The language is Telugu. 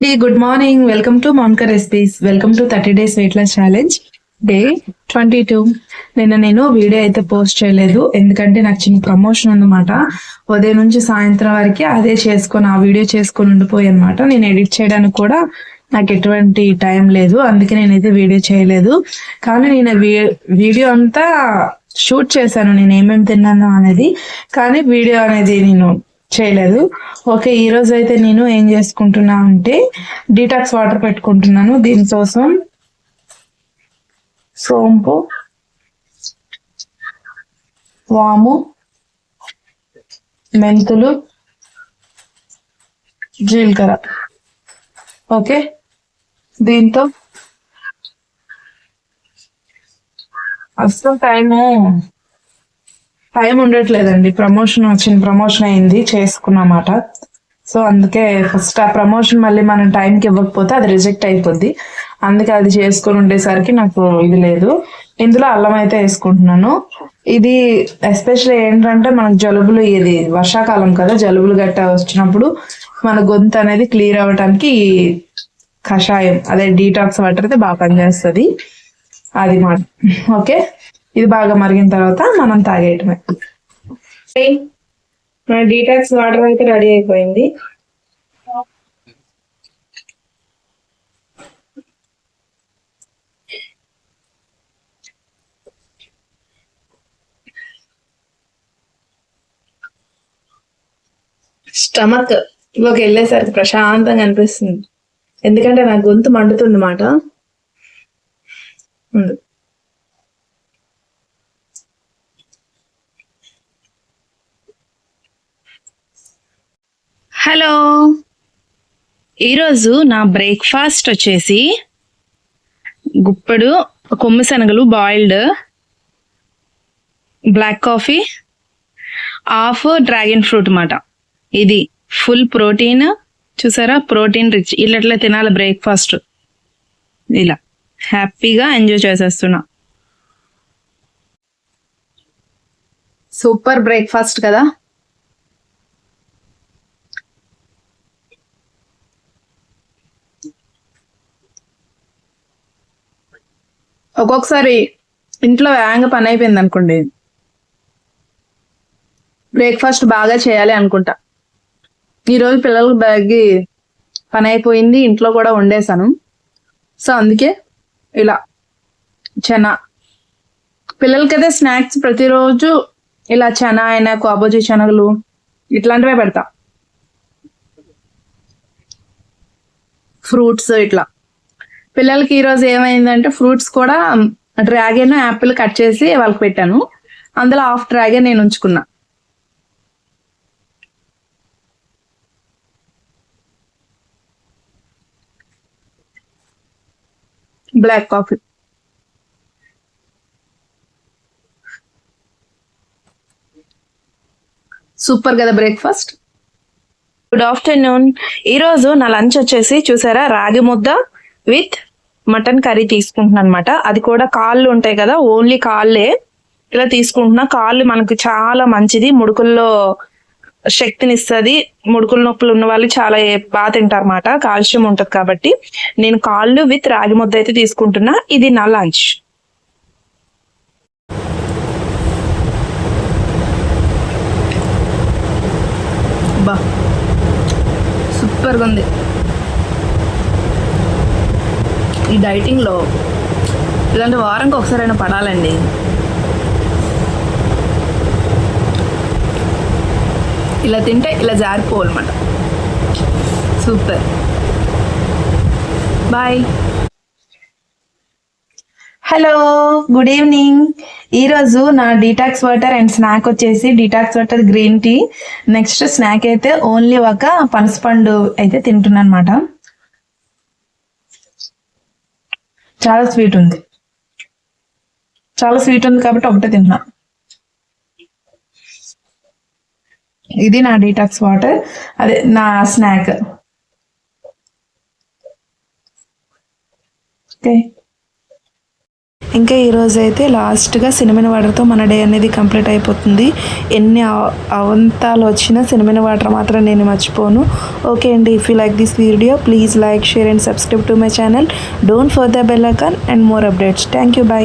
Hey, good morning. Welcome to Monica Recipes. Welcome to 30 Days Weight Loss Challenge. Day 22. నేను వీడియో అయితే పోస్ట్ చేయలేదు, ఎందుకంటే నాకు చిన్న ప్రమోషన్ ఉందన్నమాట. ఉదయం నుంచి సాయంత్రం వరకు అదే చేసుకొని ఆ వీడియో చేసుకొని ఉండిపోయి అనమాట. నేను ఎడిట్ చేయడానికి కూడా నాకు ఎటువంటి టైం లేదు, అందుకే నేనైతే వీడియో చేయలేదు. కానీ నేను వీడియో అంతా షూట్ చేశాను, నేను ఏమేమి తిన్నాను అనేది, కానీ వీడియో అనేది నేను చేయలేదు. ఓకే, ఈ రోజు అయితే నేను ఏం చేసుకుంటున్నా అంటే డీటాక్స్ వాటర్ పెట్టుకుంటున్నాను. దీనికోసం సోంపు, వాము, మెంతులు, జీలకర్ర. ఓకే, దీంతో అసలు టైం ఉండట్లేదండి. ప్రమోషన్ అయింది, చేసుకున్నమాట. సో అందుకే ఫస్ట్ ఆ ప్రమోషన్ మళ్ళీ మనం టైంకి ఇవ్వకపోతే అది రిజెక్ట్ అయిపోద్ది. అందుకే అది చేసుకొని ఉండేసరికి నాకు ఇది లేదు. ఇందులో అల్లం అయితే వేసుకుంటున్నాను. ఇది ఎస్పెషల్లీ ఏంటంటే మనకు జలుబులు, ఇది వర్షాకాలం కదా, జలుబులు గట్ట వచ్చినప్పుడు మన గొంతు అనేది క్లియర్ అవ్వడానికి ఈ కషాయం, అదే డీటాక్స్ వాటర్ అయితే బాగా పనిచేస్తుంది. అది మాట. ఓకే, ఇది బాగా మరిగిన తర్వాత మనం తాగేయటమే. మన డీటాక్స్ వాటర్ అయితే రెడీ అయిపోయింది. స్టమక్ లోకి వెళ్ళేసరికి ప్రశాంతంగా అనిపిస్తుంది, ఎందుకంటే నా గొంతు మండుతుంది మాట. హలో, ఈరోజు నా బ్రేక్ఫాస్ట్ వచ్చేసి గుప్పెడు కొమ్ము శనగలు boiled, black coffee, half dragon fruit అన్నమాట. ఇది ఫుల్ ప్రోటీన్, చూసారా, ప్రోటీన్ రిచ్. ఇట్లా తినాలి బ్రేక్ఫాస్ట్. ఇలా హ్యాపీగా ఎంజాయ్ చేసేస్తున్నా. సూపర్ బ్రేక్ఫాస్ట్ కదా. ఒక్కొక్కసారి ఇంట్లో వేగంగా పని అయిపోయింది అనుకోండి, బ్రేక్ఫాస్ట్ బాగా చేయాలి అనుకుంటా. ఈరోజు పిల్లలకు బ్యాగ్కి పని అయిపోయింది, ఇంట్లో కూడా వండేసాను. సో అందుకే ఇలా చనా, పిల్లలకైతే స్నాక్స్ ప్రతిరోజు ఇలా చనా అయినా కాబోజీ శనగలు ఇట్లాంటివే పెడతా. ఫ్రూట్స్ ఇట్లా. పిల్లలకి ఈరోజు ఏమైందంటే ఫ్రూట్స్ కూడా డ్రాగన్, యాపిల్ కట్ చేసి వాళ్ళకి పెట్టాను. అందులో హాఫ్ డ్రాగన్ నేను ఉంచుకున్నా. Black coffee. సూపర్ కదా బ్రేక్ఫాస్ట్. Good afternoon. ఈరోజు నా లంచ్ వచ్చేసి చూసారా, రాగి ముద్ద విత్ మటన్ కర్రీ తీసుకుంటున్నాను అనమాట. అది కూడా కాళ్ళు ఉంటాయి కదా, ఓన్లీ కాళ్ళే ఇలా తీసుకుంటున్నా. కాళ్ళు మనకు చాలా మంచిది, ముడుకుల్లో శక్తినిస్తుంది. ముడుకుల నొప్పులు ఉన్న వాళ్ళు చాలా బాగా తింటారు అన్నమాట, కాల్షియం ఉంటుంది కాబట్టి. నేను కాళ్ళు విత్ రాగి ముద్ద అయితే తీసుకుంటున్నా. ఇది నా లంచ్. బా సూపర్గా ఉంది. ఈ డైటింగ్లో ఇలాంటి వారానికి ఒకసారైనా పడాలండి. ఇలా తింటే ఇలా జారిపోవాలన్నమాట. Super. Bye. Hello, good evening. ఈరోజు నా డీటాక్స్ వాటర్ అండ్ స్నాక్ వచ్చేసి detox water green tea. Next snack అయితే ఓన్లీ ఒక పనసపండు అయితే తింటున్నాను అనమాట. చాలా స్వీట్ ఉంది కాబట్టి ఒకటే తింటున్నా. ఇది నా డీటాక్స్ వాటర్, అదే నా స్నాక్. ఓకే, ఇంకా ఈరోజు అయితే లాస్ట్గా సినిమా వాటర్తో మన డే అనేది కంప్లీట్ అయిపోతుంది. ఎన్ని అవంతాలు వచ్చినా సినిమా వాటర్ మాత్రం నేను మర్చిపోను. ఓకే అండి, if you like this video please like, share and subscribe to my channel. Don't forget the bell icon and more updates. Thank you, by.